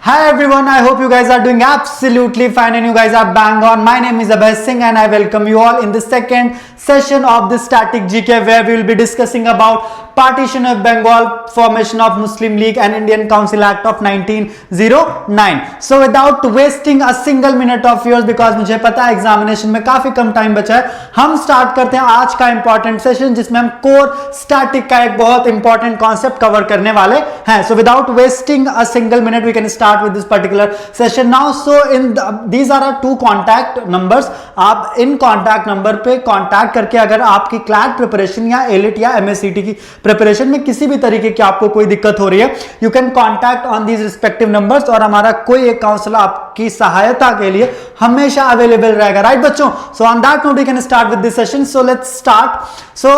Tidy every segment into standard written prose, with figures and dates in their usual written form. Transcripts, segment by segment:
Hi everyone, I hope you guys are doing absolutely fine and you guys are bang on. My name is Abhay Singh and I welcome you all in the second session of the Static GK where we will be discussing about Partition of Bengal, Formation of Muslim League and Indian Council Act of 1909. So without wasting a single minute of yours because मुझे पता है examination में काफी कम time बचा है, हम start करते हैं आज का इंपॉर्टेंट सेशन जिसमें हम कोर स्टैटिक का एक बहुत इंपॉर्टेंट कॉन्सेप्ट कवर करने वाले हैं. So without wasting a single minute we can start with this particular session now. So these are our two contact numbers. आप इन कॉन्टैक्ट नंबर पे कॉन्टैक्ट करके अगर आपकी क्लैट प्रिपरेशन या एलिट या एमएससीटी की प्रिपरेशन में किसी भी तरीके की आपको कोई दिक्कत हो रही है, you can contact on these respective numbers और हमारा कोई एक काउंसलर आपकी सहायता के लिए हमेशा अवेलेबल रहेगा. राइट बच्चों? So on that note we can start with this session. So let's start. So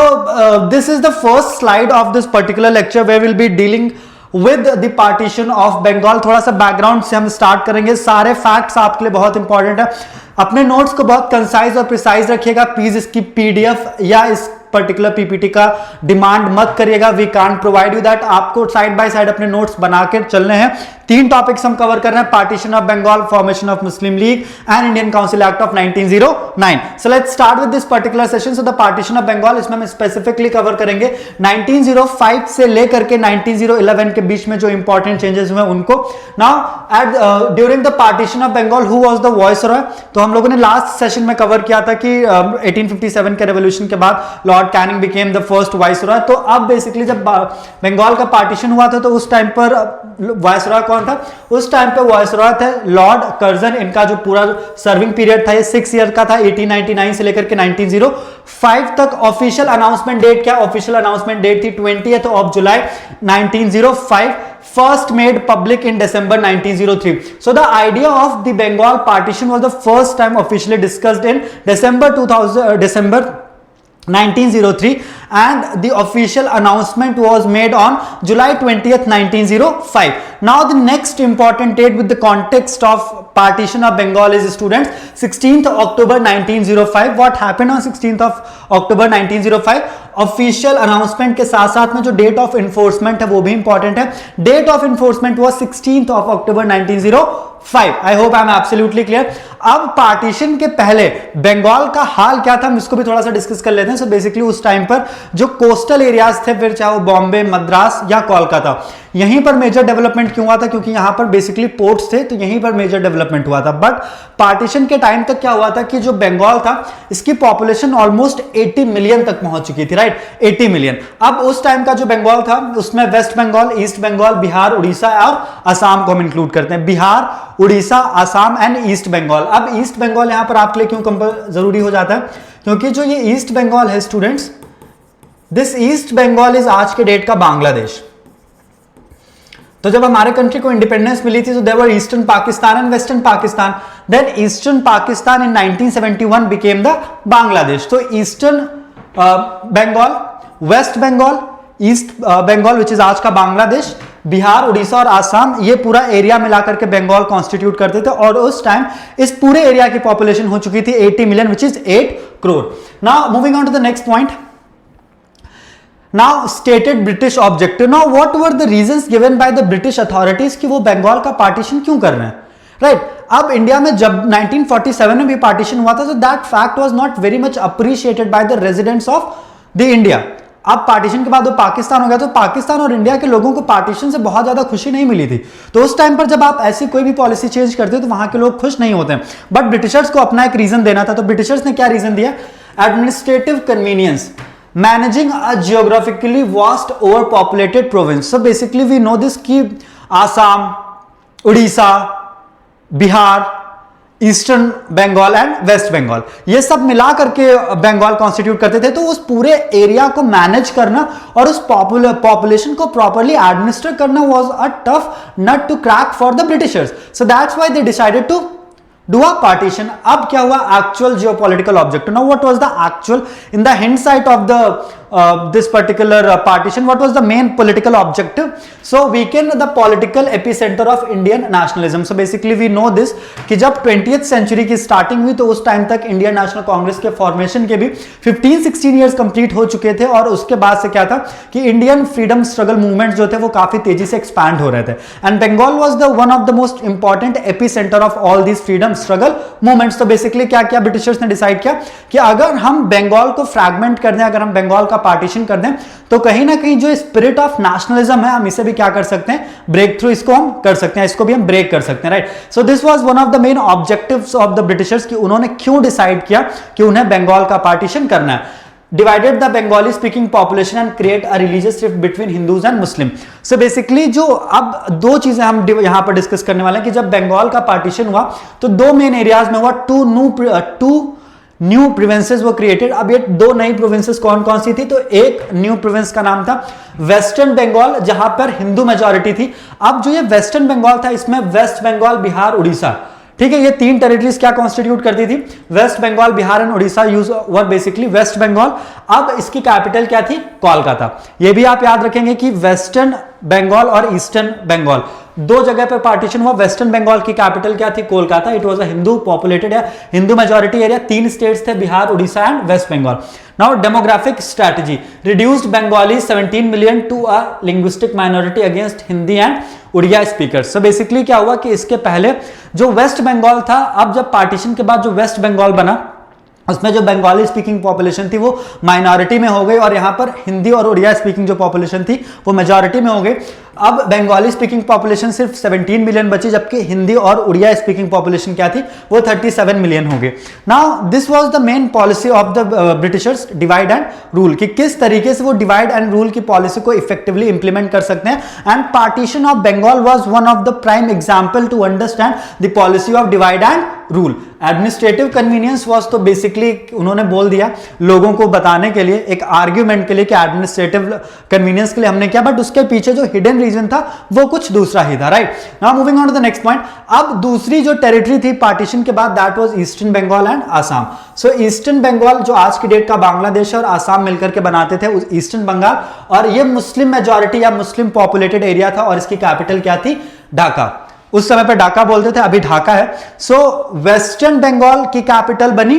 this is the first slide of this particular lecture where will be dealing with the partition of Bengal. थोड़ा सा background से हम start करेंगे. सारे facts आपके लिए बहुत important है. अपने नोट्स को बहुत कंसाइज और प्रिसाइज रखिएगा. प्लीज इसकी पीडीएफ या इस पर्टिकुलर पीपीटी का डिमांड मत करिएगा. We can't provide you that. आपको साइड बाय साइड अपने नोट्स बना के चलने हैं. तीन टॉपिक्स हम कवर कर रहे हैं: partition of Bengal, formation of Muslim League and Indian Council Act of 1909. So let's start with this particular session. So the partition of Bengal, इसमें हम स्पेसिफिकली कवर करेंगे 1905 से लेकर के 1911 के बीच में जो इंपॉर्टेंट चेंजेस हुए उनको. Now at during the partition of Bengal who was the viceroy, तो हम लोगों ने लास्ट सेशन में कवर किया था कि 1857 के रेवोल्यूशन के बाद Lord Canning became the first viceroy. तो अब बेसिकली जब बंगाल का पार्टीशन हुआ था तो उस टाइम पर वाइसरॉय कौन था? उस टाइम पे वाइसरॉय थे लॉर्ड कर्जन. इनका जो पूरा सर्विंग पीरियड था ये 6 ईयर का था, 1899 से लेकर के 1905 तक. ऑफिशियल अनाउंसमेंट डेट क्या? ऑफिशियल अनाउंसमेंट डेट थी 20th of July 1905. First made public in December 1903. So the idea of the Bengal partition was the first time officially discussed in December 1903 and the official announcement was made on July 20th 1905. Now the next important date with the context of partition of Bengal is, students, 16th October 1905. what happened on 16th of October 1905? Official announcement के साथ साथ में जो date of enforcement है वो भी important है. Date of enforcement was 16th of October 1905. I hope I am absolutely clear. अब पार्टीशन के पहले बंगाल का हाल क्या था हम इसको भी थोड़ा सा डिस्कस कर लेते हैं. सो बेसिकली उस टाइम पर जो कोस्टल एरियाज थे, फिर चाहे वो बॉम्बे, मद्रास या कोलकाता, यहीं पर मेजर डेवलपमेंट क्यों हुआ था? क्योंकि यहां पर बेसिकली पोर्ट्स थे तो यहीं पर मेजर डेवलपमेंट हुआ था. बट पार्टीशन के टाइम तक क्या हुआ था कि जो बंगाल था इसकी पॉपुलेशन ऑलमोस्ट 80 मिलियन तक पहुंच चुकी थी. Right, 80 million. अब उस टाइम का जो बंगाल था उसमें वेस्ट बंगाल, ईस्ट बंगाल, बिहार, उड़ीसा और असम को हम इंक्लूड करते हैं. बिहार, उड़ीसा, असम एंड ईस्ट बंगाल. अब ईस्ट बंगाल यहां पर आपके लिए क्यों जरूरी हो जाता है? क्योंकि जो ये ईस्ट बंगाल है students, this East Bengal is आज के डेट का बांग्लादेश. तो जब हमारे कंट्री को इंडिपेंडेंस मिली थी तो there were eastern Pakistan and western Pakistan. Then eastern Pakistan in 1971 became the Bangladesh. तो eastern Bengal, west Bengal, east Bengal which is आज का बांग्लादेश, बिहार, उड़ीसा और आसाम, ये पूरा एरिया मिलाकर के बंगाल कॉन्स्टिट्यूट करते थे. और उस टाइम इस पूरे एरिया की पॉपुलेशन हो चुकी थी 80 million which is 8 crore. Now moving on to the next point. Now stated British objective. Now what were the reasons given by the British authorities कि वो बंगाल का पार्टीशन क्यों कर रहे हैं? राइट, अब इंडिया में जब 1947 में भी पार्टीशन हुआ था तो that fact was not very much appreciated by the residents of the India. अब पार्टीशन के बाद वो पाकिस्तान हो गया तो पाकिस्तान और इंडिया के लोगों को पार्टीशन से बहुत ज्यादा खुशी नहीं मिली थी. तो उस टाइम पर जब आप ऐसी कोई भी पॉलिसी चेंज करते हो तो वहां के लोग खुश नहीं होते हैं. बट ब्रिटिशर्स को अपना एक रीजन देना था. तो ब्रिटिशर्स ने क्या रीजन दिया? Administrative convenience, managing a geographically vast overpopulated province. So basically we know this कि आसाम, उड़ीसा, बिहार, ईस्टर्न बंगाल एंड वेस्ट बंगाल, ये सब मिला करके बंगाल कॉन्स्टिट्यूट करते थे. तो उस पूरे एरिया को मैनेज करना और उस पॉपुलेशन को प्रॉपरली एडमिनिस्टर करना was a tough nut to crack for the Britishers. So that's why they decided to do a partition. अब क्या हुआ? actual geopolitical objective. Now what was the actual in the hindsight of the this particular partition, what was the main political objective? So weaken the political epicenter of Indian nationalism. So basically we know this कि जब 20th century की starting हुई तो उस time तक Indian National Congress के formation के भी 15-16 ईयर्स कंप्लीट हो चुके थे, और उसके बाद से क्या था कि इंडियन फ्रीडम स्ट्रगल मूवमेंट जो थे वो काफी तेजी से एक्सपैंड हो रहे थे, and Bengal was the one of the most important epicenter of all these freedom struggle movements. तो बेसिकली क्या किया ब्रिटिशर्स ने डिसाइड किया कि अगर हम बंगाल को फ्रैगमेंट कर दें, अगर हम बंगाल का पार्टीशन कर दें, तो कहीं ना कहीं जो स्पिरिट ऑफ नेशनलिज्म है हम इसे भी क्या कर सकते हैं, ब्रेक थ्रू इसको हम कर सकते हैं, इसको भी हम ब्रेक कर सकते हैं, right. So this was one of the main objectives of the Britishers कि उन्होंने क्यों डिसाइड किया कि उन्हें बंगाल का पार्टीशन करना है. Divided the Bengali speaking population and create a religious rift between Hindus and Muslim. So basically जो अब दो चीजें हम यहाँ पर डिस्कस करने वाले हैं कि जब बंगाल का पार्टीशन हुआ तो दो मेन एरियाज में हुआ, टू न्यू प्रोविंसेस वो क्रिएटेड. अब ये दो नई प्रोविंसेस कौन कौन सी थी? तो एक न्यू प्रोविंस का नाम था वेस्टर्न बंगाल, जहां पर हिंदू मेजॉरिटी थी. अब जो ये वेस्टर्न बंगाल था इसमें वेस्ट बंगाल, बिहार, उड़ीसा, ठीक है, ये तीन टेरिटरीज क्या कॉन्स्टिट्यूट करती थी? West Bengal, Bihar and Orissa use were basically West Bengal. अब इसकी कैपिटल क्या थी? कोलकाता. ये भी आप याद रखेंगे कि वेस्टर्न बंगाल और ईस्टर्न बंगाल दो जगह पर पार्टीशन हुआ. वेस्टर्न बंगाल की कैपिटल क्या थी? Kolkata. It was a Hindu populated या हिंदू मेजॉरिटी एरिया. तीन स्टेट्स थे, Bihar, Orissa and West Bengal. Now demographic strategy, reduced Bengali 17 million to a linguistic minority against Hindi and Oriya speakers. So basically क्या हुआ कि इसके पहले जो वेस्ट बंगाल था, अब जब पार्टीशन के बाद जो वेस्ट बंगाल बना उसमें जो बंगाली स्पीकिंग पॉपुलेशन थी वो माइनॉरिटी में हो गई, और यहां पर हिंदी और उड़िया स्पीकिंग जो पॉपुलेशन थी वो मेजॉरिटी में हो गई. अब बंगाली स्पीकिंग पॉपुलेशन सिर्फ 17 मिलियन बची, जबकि हिंदी और उड़िया स्पीकिंग पॉपुलेशन क्या थी? वो 37 मिलियन हो गए. Now this was the main policy of the Britishers, divide and rule, कि किस तरीके से वो डिवाइड एंड रूल की पॉलिसी को इफेक्टिवली इंप्लीमेंट कर सकते हैं. And partition of Bengal was one of the prime example to understand the policy of divide and rule. Administrative convenience was, तो बेसिकली उन्होंने बोल दिया लोगों को बताने के लिए, एक आर्ग्यूमेंट के लिए कि एडमिनिस्ट्रेटिव कन्वीनियंस के लिए हमने किया, बट उसके पीछे जो हिडन रीजन था वो कुछ दूसरा ही था, right. Now moving on to the next point. अब दूसरी जो टेरिटरी थी पार्टीशन के बाद, that was eastern Bengal and Assam. So eastern Bengal जो आज की डेट का बांग्लादेश और आसाम मिलकर के बनाते थे ईस्टर्न बंगाल, और ये मुस्लिम मेजॉरिटी या मुस्लिम पॉपुलेटेड एरिया था, और इसकी कैपिटल क्या थी? ढाका. उस समय पे ढाका बोलते थे, अभी ढाका है. सो वेस्टर्न बंगाल की कैपिटल बनी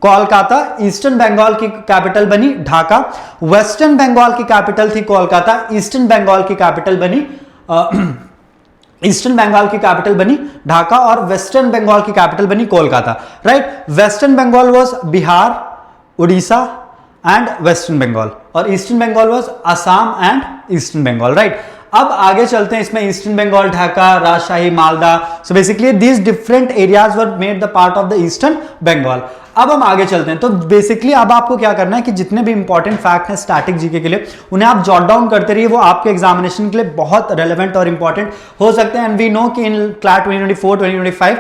कोलकाता, ईस्टर्न बंगाल की कैपिटल बनी ढाका. वेस्टर्न बंगाल की कैपिटल थी कोलकाता, ईस्टर्न बंगाल की कैपिटल बनी ईस्टर्न बंगाल की कैपिटल बनी ढाका, और वेस्टर्न बंगाल की कैपिटल बनी Kolkata, right. Western Bengal was Bihar, Orissa and western Bengal, और eastern Bengal was Assam and eastern Bengal, right. अब आगे चलते हैं, इसमें eastern Bengal, Dhaka, Rajshahi, Malda. So basically these different areas were made the part of the eastern Bengal. अब हम आगे चलते हैं. तो बेसिकली अब आपको क्या करना है कि जितने भी इंपॉर्टेंट फैक्ट हैं स्टैटिक जीके के लिए उन्हें आप जॉट डाउन करते रहिए, वो आपके एग्जामिनेशन के लिए बहुत रेलेवेंट और इंपॉर्टेंट हो सकते हैं. एंड वी नो कि इन क्लैट 2024-2025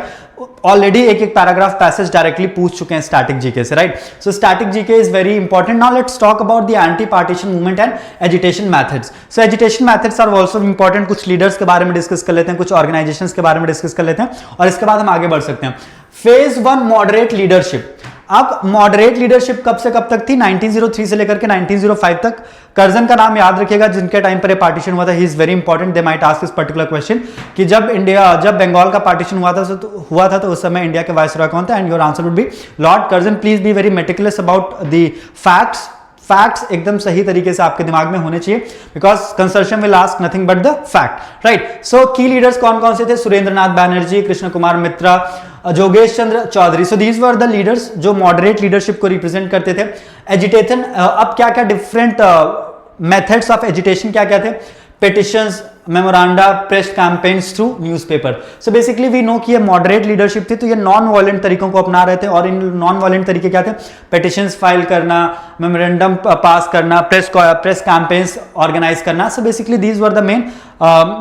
ऑलरेडी एक पैराग्राफ पैसेज डायरेक्टली पूछ चुके हैं स्टैटिक जीके से, राइट. So static GK is very important. Now let's talk about the anti partition movement and agitation methods. So agitation methods are also important. कुछ leaders के बारे में डिस्कस कर लेते हैं, कुछ ऑर्गेनाइजेशंस के बारे में डिस्कस कर लेते हैं, और इसके बाद हम आगे बढ़ सकते हैं. Phase 1 moderate leadership. अब मॉडरेट लीडरशिप कब से कब तक थी? 1903 से लेकर के 1905 तक. कर्जन का नाम याद रखिएगा, जिनके टाइम पर पार्टीशन हुआ था. He is very important, they might ask this particular question कि जब बंगाल का पार्टीशन हुआ था तो उस समय इंडिया के वाइसरॉय कौन था? And your answer would be lord Curzon. Please be very meticulous about the facts एकदम सही तरीके से आपके दिमाग में होने चाहिए, because consortium will ask nothing but the fact, right. So key leaders कौन कौन से थे? सुरेंद्रनाथ बैनर्जी, कृष्ण कुमार मित्रा, जोगेश Chandra Chaudhuri. So these were the leaders जो मॉडरेट लीडरशिप को रिप्रेजेंट करते थे. एजिटेशन, अब क्या क्या डिफरेंट मेथड्स ऑफ एजिटेशन क्या क्या थे? Petitions, memoranda, press campaigns through newspaper. So basically we know कि ये मॉडरेट लीडरशिप थी, तो ये नॉन वायलेंट तरीकों को अपना रहे थे. और इन नॉन वायलेंट तरीके क्या थे? पिटिशंस फाइल करना, मेमोरेंडम पास करना, प्रेस कैंपेन्स ऑर्गेनाइज करना. So basically these were the main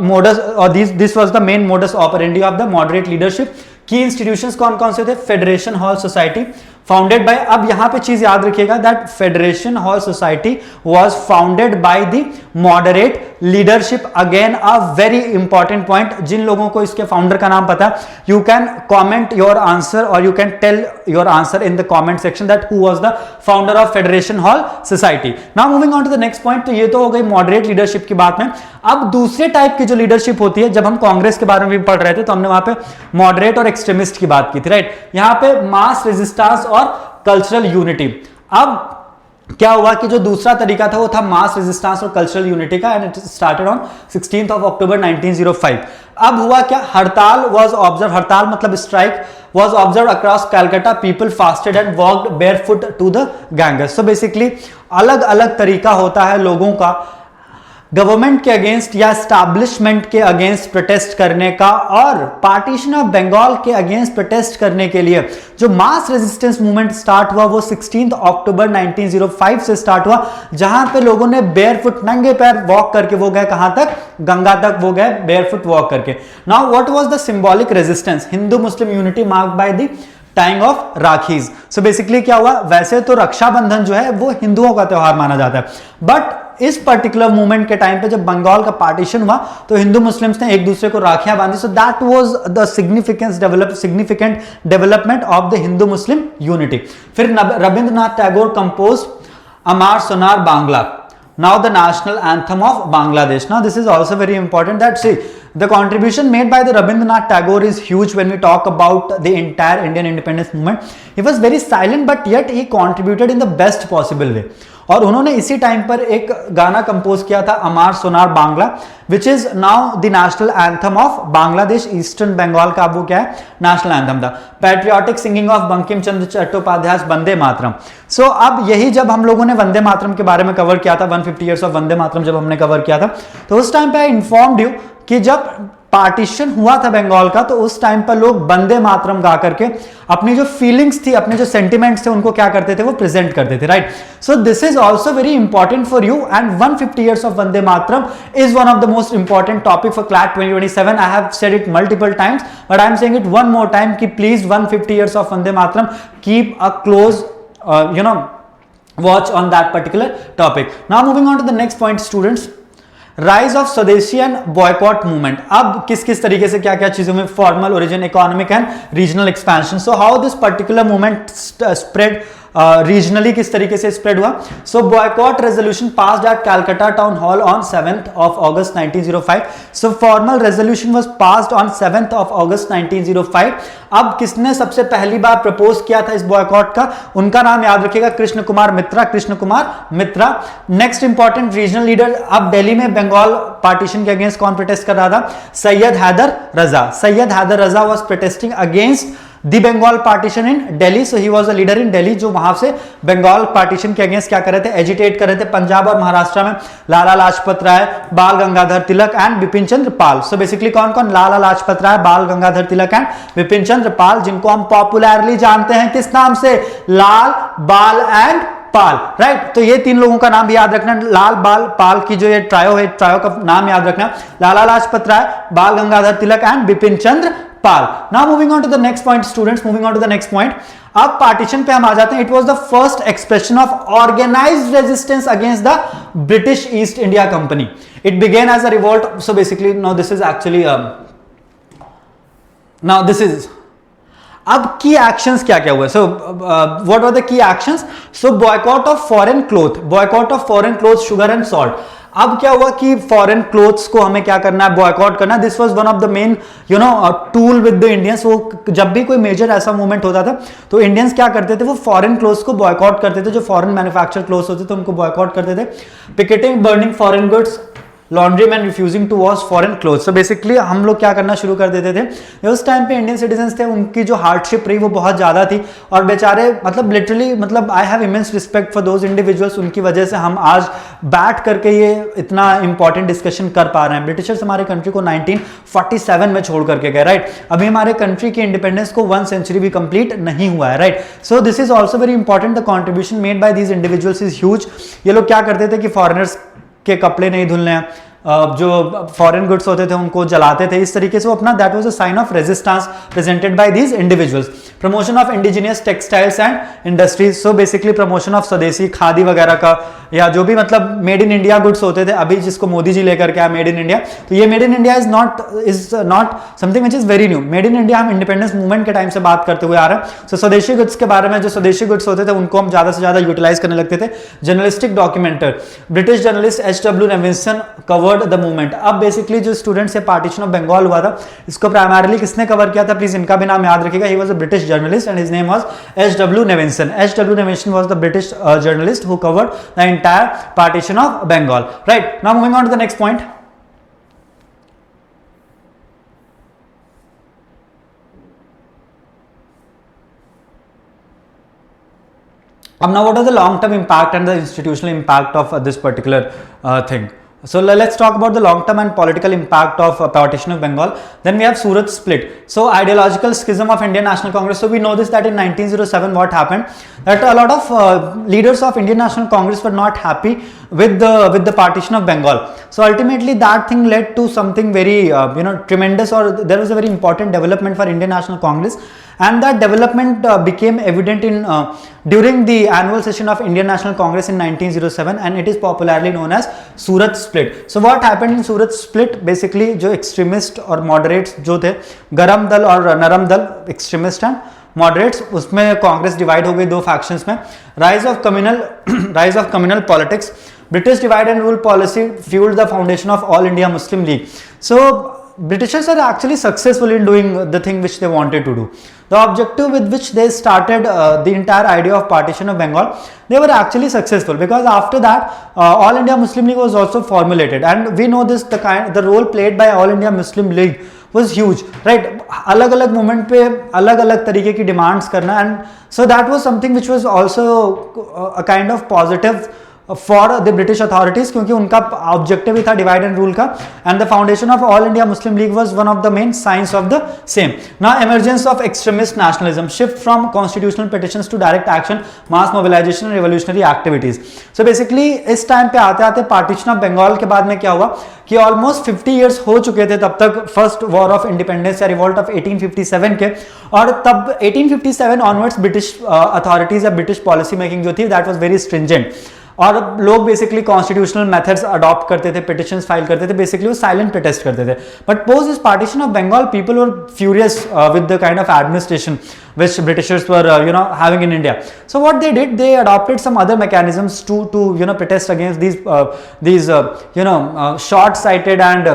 modus, और this was the main modus operandi of the moderate leadership. Key institutions कौन कौन से थे? Federation hall society founded by, अब यहां पे चीज याद रखिएगा that federation hall society was founded by the moderate leadership, again a very important point. जिन लोगों को इसके फाउंडर का नाम पता है, you can comment your answer और you can tell your answer in the comment section that who was the founder of federation hall society. Now moving on to the next point. तो ये तो हो गई मॉडरेट लीडरशिप की बात में. अब दूसरे टाइप की जो लीडरशिप होती है, जब हम कांग्रेस के बारे में भी पढ़ रहे थे तो हमने वहां पे मॉडरेट और एक्सट्रीमिस्ट की बात की थी, राइट. यहां पे मास रेजिस्टेंस और कल्चरल यूनिटी. अब क्या हुआ कि जो दूसरा तरीका था वो था मास रेजिस्टेंस और कल्चरल यूनिटी का, and it started on 16th of October 1905. अब हुआ क्या, हड़ताल वाज ऑब्जर्व, हड़ताल मतलब strike was observed across Calcutta. People fasted and walked barefoot to the Ganges. So basically अलग अलग तरीका होता है लोगों का गवर्नमेंट के अगेंस्ट या एस्टैब्लिशमेंट के अगेंस्ट प्रोटेस्ट करने का, और पार्टीशन ऑफ बंगाल के अगेंस्ट प्रोटेस्ट करने के लिए जो मास रेजिस्टेंस मूवमेंट स्टार्ट हुआ वो 16 अक्टूबर 1905 से स्टार्ट हुआ, जहां पे लोगों ने बेयरफुट, नंगे पैर वॉक करके वो गए कहां तक, गंगा तक वो गए बेयरफुट वॉक करके. Now what was the symbolic resistance, Hindu Muslim unity marked by the time of rakhis. So basically क्या हुआ, वैसे तो रक्षाबंधन जो है वो हिंदुओं का त्योहार माना जाता है, बट इस पर्टिकुलर मूवमेंट के टाइम पे जब बंगाल का पार्टीशन हुआ तो हिंदू मुस्लिम्स ने एक दूसरे को राखियां बांधी. So that was the significant development of the Hindu Muslim unity. फिर Rabindranath Tagore compose Amar Sonar Bangla, now the national anthem of Bangladesh. Now this is also very important that, see, the contribution made by the Rabindranath Tagore is huge when we talk about the entire Indian independence movement. He was very silent but yet he contributed in the best possible way. और उन्होंने इसी time पर एक गाना compose किया था Amar Sonar Bangla, which is now the national anthem of Bangladesh. Eastern Bengal का वो क्या है, नेशनल एंथम था. Patriotic singing of Bankim Chandra Chattopadhyay Vande Mataram. So अब यही जब हम लोगों ने वंदे मातरम के बारे में कवर किया था, 150 ईयर्स ऑफ वंदे मातरम जब हमने कवर किया था, तो उस टाइम पे आई इन्फॉर्म्ड यू कि जब पार्टीशन हुआ था बंगाल का तो उस टाइम पर लोग वंदे मातरम गा करके अपनी जो फीलिंग्स थी, अपने जो सेंटिमेंट्स थे, उनको क्या करते थे, वो प्रेजेंट करते थे, right. So this is also very important for you, and 150 years of Vande Mataram is one of the most important topic for CLAT 2027. I have said it multiple times but I am saying it one more time कि please 150 years of Vande Mataram, keep a close watch on that particular topic. Now moving on to the next point, students. Rise of swadeshi and boycott movement. अब किस किस तरीके से क्या क्या चीजों में, formal origin, economic and regional expansion. So how this particular movement spread regionally, किस तरीके से स्प्रेड हुआ. So boycott resolution passed at Calcutta town hall on 7th of August 1905. So formal resolution was passed on 7th of August 1905. अब किसने सबसे पहली बार propose किया था इस बॉयकॉट का, उनका नाम याद रखिएगा, Krishna Kumar Mitra. Krishna Kumar Mitra. Next important regional leader, अब दिल्ली में बंगाल पार्टीशन के अगेंस्ट कौन प्रोटेस्ट कर रहा था, Syed Haider Raza. Syed Haider Raza was protesting against the Bengal partition in Delhi. So he was a leader in Delhi, जो वहां से बंगाल पार्टीशन के अगेंस्ट क्या कर रहे थे, एजिटेट कर रहे थे. पंजाब और महाराष्ट्र में लाला Lajpat Rai, Bal Gangadhar Tilak and Bipin Chandra Pal. So basically कौन कौन, लाला लाजपत राय, बाल गंगाधर तिलक एंड बिपिन चंद्र पाल, जिनको हम पॉपुलरली जानते हैं किस नाम से, लाल, बाल एंड पाल, राइट. तो ये तीन लोगों का नाम भी याद रखना, लाल, बाल, पाल की जो ये ट्रायो है, ट्रायो का नाम याद रखना, लाला Lajpat Rai, Bal Gangadhar Tilak and Bipin Chandra Pal. Now moving on to the next point, students, moving on to the next point. अब पार्टीशन पे हम आ जाते हैं. It was the first expression of organised resistance against the British East India Company. It began as a revolt. So basically now this is actually now this is, अब key actions क्या क्या हुए. So what were the की actions. So boycott of foreign cloth, boycott of foreign cloth, sugar and salt. अब क्या हुआ कि foreign clothes को हमें क्या करना है, बॉयकॉट करना. This was one of the main tool with the Indians. वो जब भी कोई मेजर ऐसा मूवमेंट होता था तो इंडियंस क्या करते थे, वो फॉरेन क्लोथ्स को बॉयकॉट करते थे. जो फॉरेन मैन्युफैक्चर क्लोथ्स होते थे उनको बॉयकॉट करते थे. Picketing, burning foreign goods, laundry man refusing to wash foreign clothes. So basically हम लोग क्या करना शुरू कर देते थे, उस टाइम पे इंडियन सिटीजन्स थे, उनकी जो हार्डशिप रही वो बहुत ज़्यादा थी, और बेचारे मतलब लिटरली, मतलब I have immense respect for those individuals. उनकी वजह से हम आज बैठ करके ये इतना इंपॉर्टेंट डिस्कशन कर पा रहे हैं. ब्रिटिशर्स हमारे कंट्री को 1947 में छोड़ करके गए, राइट. अभी हमारे कंट्री की इंडिपेंडेंस को 1 century भी कंप्लीट नहीं हुआ है, right. So this is also very important. The contribution made by these individuals is huge. ये लोग क्या करते थे कि फॉरेनर्स के कपड़े नहीं धुलने हैं, जो फॉरेन गुड्स होते थे उनको जलाते थे, इस तरीके से वो अपना that was a sign of resistance presented by these individuals. Promotion of indigenous textiles and industries, so basically promotion of swadeshi khadi वगैरह का, या जो भी मतलब मेड इन इंडिया गुड्स होते थे, अभी जिसको मोदी जी लेकर के आए मेड इन इंडिया, तो ये made in India is not something which is very new. Made in India हम इंडिपेंडेंस मूवमेंट के टाइम से बात करते हुए आ रहे हैं. सो स्वदेशी गुड्स के बारे में, जो स्वदेशी गुड्स होते थे उनको हम ज्यादा से ज्यादा यूटिलाइज करने लगते थे. Journalistic documenter, British journalist H W. Nevinson covered the movement. अब बेसिकली जो स्टूडेंट्स से पार्टीशन ऑफ बंगाल हुआ था, इसको प्राइमरली किसने कवर किया था, प्लीज इनका भी नाम याद रखिएगा. He was a British journalist and his name was H W. Nevinson. H W. Nevinson was the British journalist who covered the entire partition of Bengal. Right, now moving on to the next point. Now what are the long term impact and the institutional impact of this particular thing? So let's talk about the long term and political impact of partition of Bengal. Then we have Surat split. So ideological schism of Indian National Congress. So we know this, that in 1907 what happened, that a lot of leaders of Indian National Congress were not happy with the partition of Bengal. So ultimately that thing led to something very tremendous, or there was a very important development for Indian National Congress, and that development became evident in during the annual session of Indian National Congress in 1907, and it is popularly known as Surat split. So what happened in Surat split, basically जो extremist और moderates जो थे, गरम दल और नरम दल, extremist and moderates, उसमें कांग्रेस डिवाइड हो गई दो फैक्शंस में. rise of communal politics, British divide and rule policy fueled the foundation of All India Muslim League. So Britishers are actually successful in doing the thing which they wanted to do. The objective with which they started the entire idea of partition of Bengal, they were actually successful, because after that All India Muslim League was also formulated, and we know this, the role played by All India Muslim League was huge, right? अलग अलग moment पे अलग अलग तरीके की demands करना, and so that was something which was also a kind of positive for the British authorities, क्योंकि उनका ऑब्जेक्टिव ही था डिवाइड एंड रूल का, and the foundation of all India Muslim League was one of the main science of the same. Now emergence of extremist nationalism, shift from constitutional petitions to direct action, mass mobilisation and revolutionary activities. So basically इस time पे आते आते partition of Bengal के बाद में क्या हुआ कि ऑलमोस्ट 50 इयर्स हो चुके थे तब तक फर्स्ट वॉर ऑफ इंडिपेंडेंस या रिवोल्ट ऑफ 1857 के, और तब 1857 ऑनवर्ड्स ब्रिटिश अथॉरिटीज या ब्रिटिश पॉलिसी मेकिंग जो थी दैट वाज वेरी स्ट्रिंजेंट, और लोग बेसिकली कॉन्स्टिट्यूशनल मेथड्स अडॉप्ट करते थे, पिटिशंस फाइल करते थे, बेसिकली वो साइलेंट प्रोटेस्ट करते थे. But post this partition of Bengal people were furious with the kind of administration which Britishers were having in India. So what they did, they adopted some other mechanisms to protest against these short-sighted and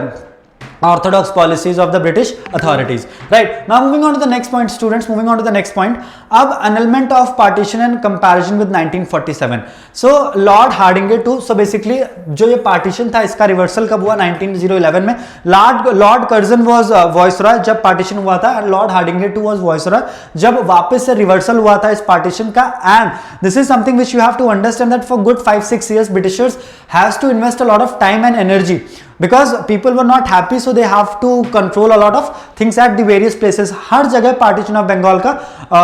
orthodox policies of the British authorities. Right, now moving on to the next point, students, moving on to the next point. अब annulment of partition and comparison with 1947. So Lord Hardinge too, so basically जो ये partition था इसका reversal कब हुआ 1911 में. Lord Curzon was viceroy जब partition हुआ था, and Lord Hardinge too was viceroy जब वापस से रिवर्सल हुआ था इस partition का. And this is something which you have to understand, that for good 5-6 years Britishers has to invest a lot of time and energy, because people were not happy, so they have to control a lot of things at the various places. हर जगह partition of Bengal का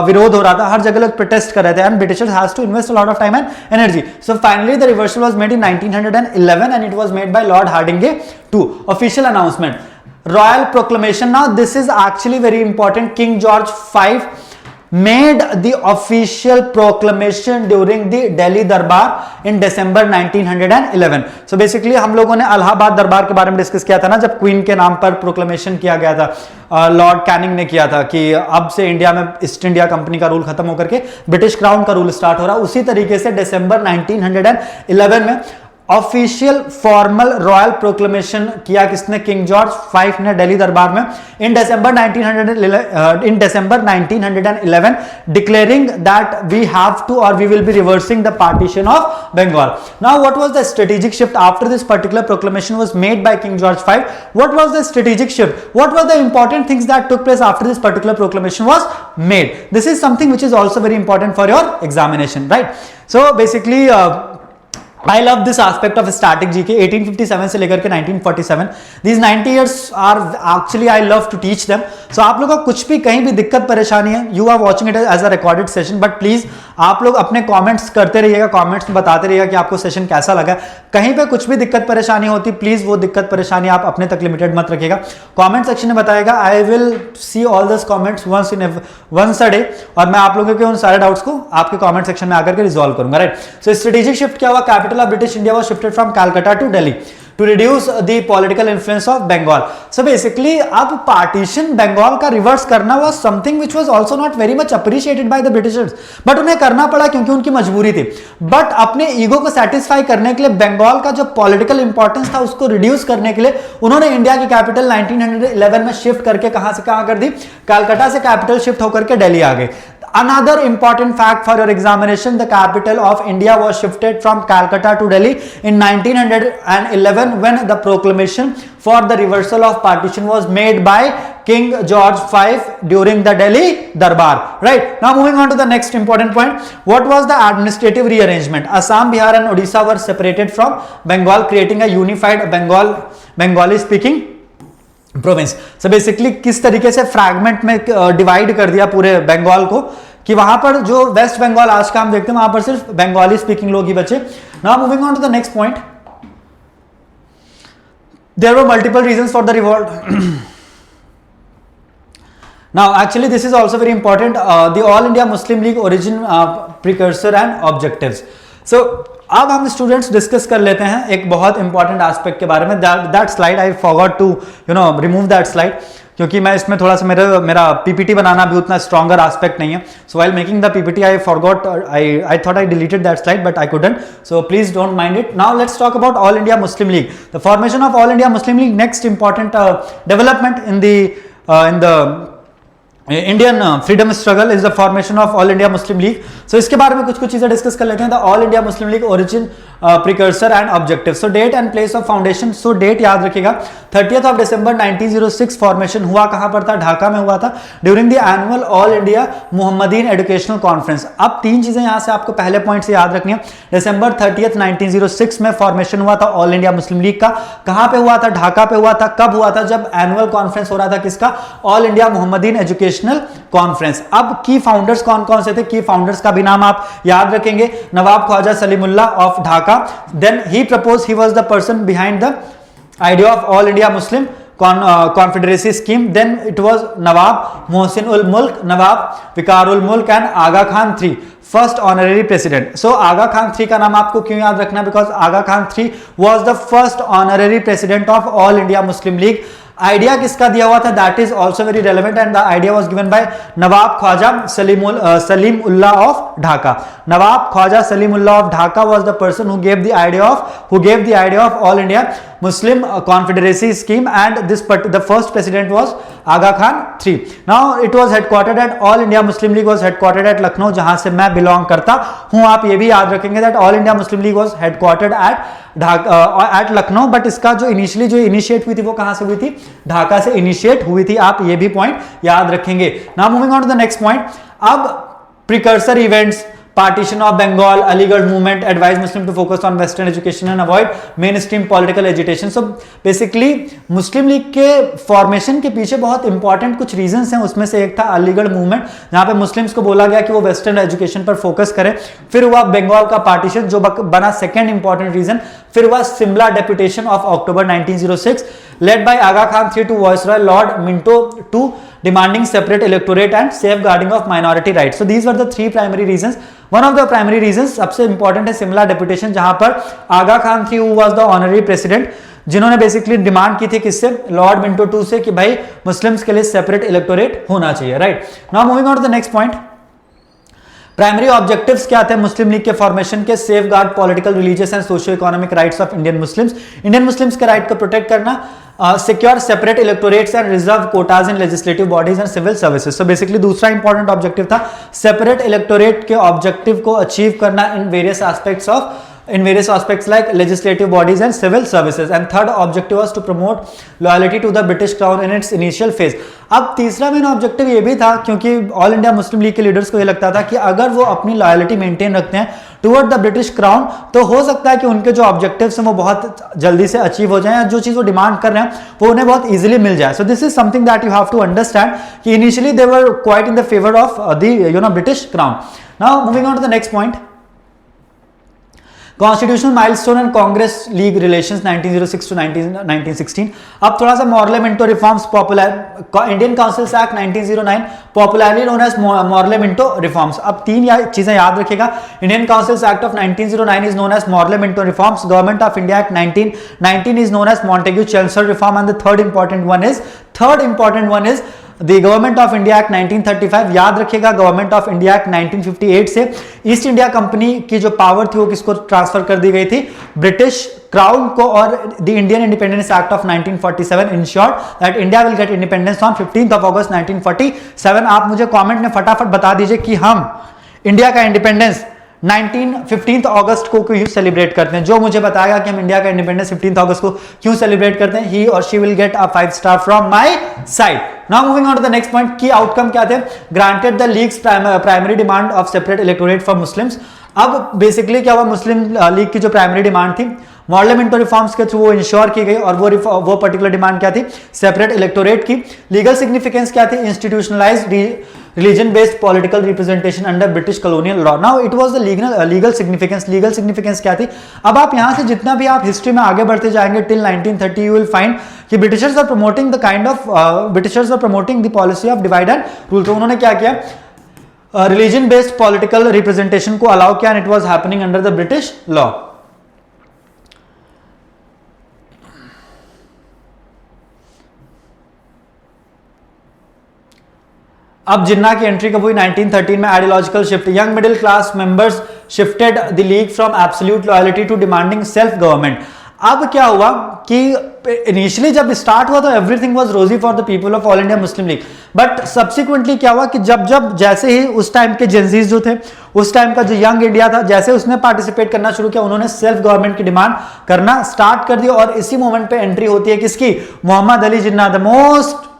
विरोध हो रहा था, हर जगह लोग protest कर रहे थे, and Britishers has to invest a lot of time and energy. So finally the reversal was made in 1911 and it was made by Lord Hardinge too. Official announcement, royal proclamation. Now this is actually very important. King George V made the official proclamation during the Delhi Darbar in December 1911. So basically हम लोगों ने अलाहाबाद दरबार के बारे में discuss किया था ना, जब क्वीन के नाम पर प्रोक्लेमेशन किया गया था, लॉर्ड कैनिंग ने किया था कि अब से इंडिया में ईस्ट इंडिया कंपनी का रूल खत्म होकर के ब्रिटिश क्राउन का रूल स्टार्ट हो रहा. उसी तरीके से दिसंबर 1911 में ऑफिशियल फॉर्मल रॉयल प्रोक्लेमेशन किया किसने, किंग जॉर्ज V ने दिल्ली दरबार में in December 1911 declaring that we have to और we will be reversing the partition of Bengal. Now what was the strategic shift after this particular proclamation was made by king George V? What was the strategic shift? What were the important things that took place after this particular proclamation was made? This is something which is also very important for your examination, right? So basically I love this aspect of static GK 1857 से लेकर के 1947. These 90 years are actually I love to teach them. So आप लोगों को कुछ भी कहीं भी दिक्कत परेशानी है, you are watching it as a recorded session, but please आप लोग अपने comments करते रहिएगा, comments में बताते रहिएगा कि आपको सेशन कैसा लगा. कहीं पे कुछ भी दिक्कत परेशानी होती, प्लीज वो दिक्कत परेशानी आप अपने तक लिमिटेड मत रखिएगा, कमेंट सेक्शन में बताएगा. I will see all this comments once a day, और मैं आप लोगों के उन सारे डाउट्स को आपके कमेंट सेक्शन में आकर के रिजॉल्व करूंगा. राइट. सो स्ट्रेटेजिक शिफ्ट क्या हुआ? Capital of British India was shifted from Calcutta to Delhi to reduce the political influence of Bengal. So basically अब partition बंगाल का रिवर्स करना was something which was also not very much appreciated by the Britishers, but उन्हें करना पड़ा क्योंकि उनकी मजबूरी थी. बट अपने ईगो को सेटिस्फाई करने के लिए बंगाल का जो पॉलिटिकल इंपॉर्टेंस था उसको रिड्यूस करने के लिए उन्होंने इंडिया की कैपिटल 1911 में शिफ्ट करके कहां से कहां कर दी? कलकत्ता से कैपिटल शिफ्ट होकर के दिल्ली आ गए. Another important fact for your examination, the capital of India was shifted from Calcutta to Delhi in 1911 when the proclamation for the reversal of partition was made by King George V during the Delhi Darbar. Right. Now moving on to the next important point. What was the administrative rearrangement? Assam, Bihar and Odisha were separated from Bengal, creating a unified Bengali speaking province. So basically किस तरीके से fragment में divide कर दिया पूरे बंगाल को कि वहां पर जो वेस्ट बंगाल आज का हम देखते हैं वहां पर सिर्फ बंगाली स्पीकिंग लोग ही बचे. Now moving on to the next point. There were multiple reasons for the revolt. Now actually this is also very important. The all India Muslim League origin, precursor and objectives. So अब हम students discuss कर लेते हैं एक बहुत important aspect के बारे में. That slide I forgot to remove that slide, क्योंकि मैं इसमें थोड़ा सा मेरा पीपीटी बनाना भी उतना स्ट्रॉन्गर एस्पेक्ट नहीं है. So while making the PPT I forgot, I thought I deleted that slide but I couldn't. So please don't mind it. Now let's talk about All India Muslim League. The formation of all India Muslim League, next important development in the Indian freedom struggle is the formation of all India Muslim League. So इसके बारे में कुछ चीजें discuss कर लेते हैं. The all India Muslim League origin, precursor and objective. So date and place of foundation. So date याद रखिएगा 30th of December 1906. फॉर्मेशन हुआ कहां पर था? ढाका में हुआ था during the annual All India Mohammedan Educational Conference. अब तीन चीजें यहां से आपको पहले पॉइंट से याद रखनी है. December 30th 1906 में फॉर्मेशन हुआ था ऑल इंडिया मुस्लिम लीग का. कहां पे हुआ था? ढाका पे हुआ था. कब हुआ था? जब एनुअल कॉन्फ्रेंस हो रहा था किसका? All India Mohammedan Educational Conference. अब की फाउंडर्स कौन कौन से थे? की फाउंडर्स का भी नाम आप याद रखेंगे. Nawab Khwaja Salimullah of Dhaka. Then he proposed, he was the person behind the idea of all India Muslim confederacy scheme. Then it was Nawab Mohsin ul Mulk, Nawab Vikar ul Mulk and Aga Khan III, first honorary president. So Aga Khan III का नाम आपको क्यों याद रखना? Because Aga Khan III was the first honorary president of all India Muslim League. Idea किसका दिया हुआ था? That is also very relevant and the idea was given by Nawab Khwaja Salimullah of Dhaka. Nawab Khwaja Salimullah of Dhaka was the person who gave the idea of all India Muslim confederacy scheme, and the first president was Aga Khan III. Now it was headquartered at all India Muslim League was headquartered at Lucknow, जहां से मैं belong करता हूं. आप ये भी याद रखेंगे that all India Muslim League was headquartered at Lucknow, but इसका जो इनिशिएट हुई थी वो कहां से हुई थी? ढाका से इनिशिएट हुई थी. आप ये भी पॉइंट याद रखेंगे. Now moving on to the next point. अब precursor events, partition of Bengal, Aligarh movement, advise Muslim to focus on Western education and avoid mainstream political agitation. So basically Muslim League के formation के पीछे बहुत important कुछ reasons हैं. उसमें से एक था अलीगढ़ मूवमेंट, जहां पे मुस्लिम्स को बोला गया कि वो वेस्टर्न एजुकेशन पर फोकस करें. फिर हुआ बंगाल का पार्टीशन जो बना सेकेंड इंपॉर्टेंट रीजन. फिर हुआ Simla deputation of October 1906 led by Aga Khan III to Viceroy Lord Minto II, demanding separate electorate and safeguarding of minority rights. So these were the three primary reasons. One of the primary reasons सबसे important है सिमला deputation, जहां पर आगा खान थी who was the honorary president, जिन्होंने basically demand की थी किससे? Lord Minto II से कि भाई मुस्लिम्स के लिए सेपरेट इलेक्टोरेट होना चाहिए. Right. Now moving on to the next point. Primary objectives क्या थे मुस्लिम लीग के फॉर्मेशन के? Safeguard political, religious and socio economic rights of Indian Muslims के राइट को प्रोटेक्ट करना, secure separate electorates and reserve quotas in legislative bodies and civil services. So basically दूसरा important objective था separate electorate के objective को achieve करना in various aspects of in various aspects like legislative bodies and civil services. And third objective was to promote loyalty to the British Crown in its initial phase. अब तीसरा main objective ये भी था, क्योंकि all India Muslim League के leaders को ये लगता था कि अगर वो अपनी लॉयल्टी मेंटेन रखते हैं टुवर्ड द ब्रिटिश क्राउन, तो हो सकता है कि उनके जो ऑब्जेक्टिव्स हैं वो बहुत जल्दी से अचीव हो जाएं, जो चीज़ वो डिमांड कर रहे हैं वो उन्हें बहुत इजीली मिल जाए. So this is something that you have to understand कि initially they were quite in the favour of the British Crown. Now moving on to the next point, constitutional milestone and Congress League relations 1906 to 1916. अब थोड़ा सा Morley Minto reforms popular, Indian Councils Act 1909 popularly known as Morley Minto reforms. अब तीन चीजें याद रखिएगा. Indian Councils Act of 1909 is known as Morley Minto reforms. Government of India Act 1919 is known as Montagu Chelmsford reform. And the third important one is the Government of India Act 1935. याद रखिएगा, government of India act 1958 से east India company की जो power थी वो किसको transfer कर दी गई थी? ब्रिटिश क्राउन को. और the Indian independence act of 1947 insured that India will get independence on 15th of August 1947. आप मुझे कमेंट में फटाफट बता दीजिए कि हम इंडिया का इंडिपेंडेंस 15th अगस्त को क्यों सेलिब्रेट करते हैं. जो मुझे बताएगा कि हम इंडिया का इंडिपेंडेंस 15th अगस्त को क्यों सेलिब्रेट करते हैं, ही और she will get a 5 star from my side. Now moving on to the next point, की आउटकम क्या थे? Granted the League's primary demand of separate electorate for Muslims. अब बेसिकली क्या हुआ, मुस्लिम लीग की जो प्राइमरी डिमांड थी Morley Minto reforms के थ्रू वो इंश्योर की गई, और वो पर्टिकुलर डिमांड क्या थी? सेपरेट इलेक्टोरेट की. लीगल सिग्निफिकेंस क्या थी? Institutionalised religion based political representation under British colonial law. Now it was the legal significance क्या थी? अब आप यहां से जितना भी आप हिस्ट्री में आगे बढ़ते जाएंगे टिल 1930 यू विल फाइंड कि Britishers are promoting the policy of divide and rule. तो उन्होंने क्या किया? रिलीजन बेस्ड पॉलिटिकल रिप्रेजेंटेशन को अलाउ किया, and it was happening under the British law. अब जिन्ना की एंट्री कब हुई? 1913 में. Ideological shift, young middle class members shifted the League from absolute loyalty to demanding self government. अब क्या हुआ कि इनिशियली जब स्टार्ट हुआ तो एवरीथिंग वाज रोजी for the people of all India Muslim league, but subsequently क्या हुआ कि जब जैसे ही उस टाइम के जेंजीज जो थे, उस टाइम का जो यंग इंडिया था, जैसे उसने पार्टिसिपेट करना शुरू किया, उन्होंने सेल्फ गवर्नमेंट की डिमांड करना स्टार्ट कर दी. और इसी मोमेंट पे एंट्री होती है किसकी? Mohammad Ali Jinnah, the most